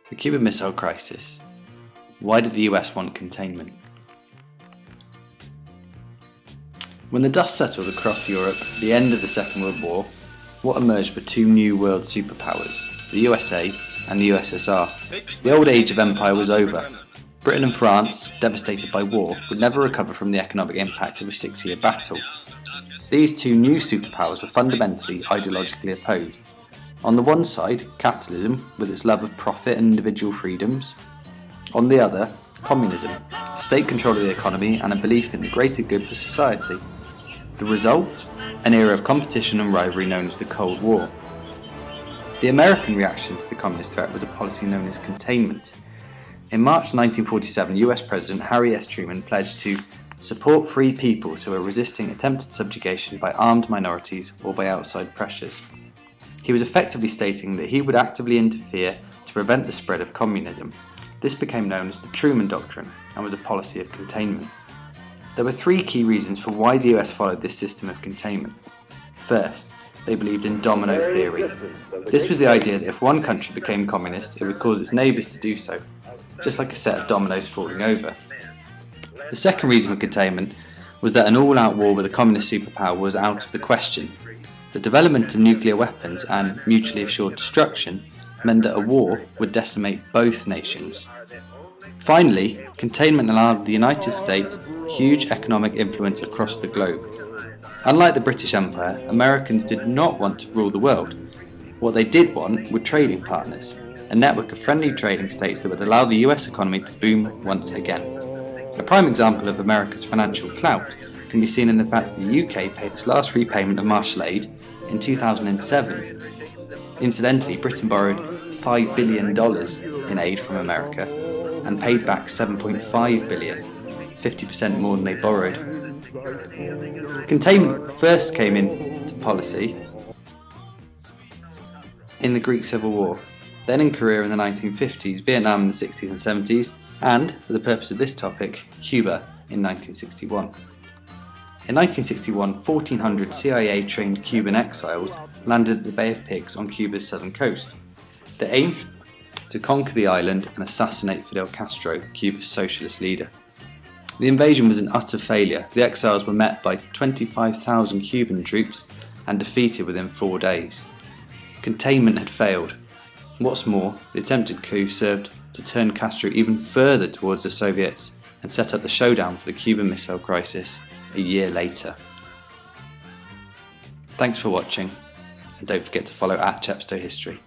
The Cuban Missile Crisis. Why did the US want containment? When the dust settled across Europe at the end of the Second World War, what emerged were two new world superpowers, the USA and the USSR. The old age of empire was over. Britain and France, devastated by war, would never recover from the economic impact of a 6-year battle. These two new superpowers were fundamentally ideologically opposed. On the one side, capitalism, with its love of profit and individual freedoms. On the other, communism, state control of the economy and a belief in the greater good for society. The result? An era of competition and rivalry known as the Cold War. The American reaction to the communist threat was a policy known as containment. In March 1947, US President Harry S. Truman pledged to support free peoples who are resisting attempted subjugation by armed minorities or by outside pressures. He was effectively stating that he would actively interfere to prevent the spread of communism. This became known as the Truman Doctrine and was a policy of containment. There were three key reasons for why the US followed this system of containment. First, they believed in domino theory. This was the idea that if one country became communist, it would cause its neighbours to do so, just like a set of dominoes falling over. The second reason for containment was that an all-out war with a communist superpower was out of the question. The development of nuclear weapons and mutually assured destruction meant that a war would decimate both nations. Finally, containment allowed the United States huge economic influence across the globe. Unlike the British Empire, Americans did not want to rule the world. What they did want were trading partners, a network of friendly trading states that would allow the US economy to boom once again. A prime example of America's financial clout can be seen in the fact that the UK paid its last repayment of Marshall Aid in 2007. Incidentally, Britain borrowed $5 billion in aid from America and paid back $7.5 billion, 50% more than they borrowed. Containment first came into policy in the Greek Civil War, then in Korea in the 1950s, Vietnam in the 60s and 70s, and, for the purpose of this topic, Cuba in 1961. In 1961, 1,400 CIA-trained Cuban exiles landed at the Bay of Pigs on Cuba's southern coast. The aim? To conquer the island and assassinate Fidel Castro, Cuba's socialist leader. The invasion was an utter failure. The exiles were met by 25,000 Cuban troops and defeated within 4 days. Containment had failed. What's more, the attempted coup served to turn Castro even further towards the Soviets and set up the showdown for the Cuban Missile Crisis a year later. Thanks for watching, and don't forget to follow @ChapstoHistory.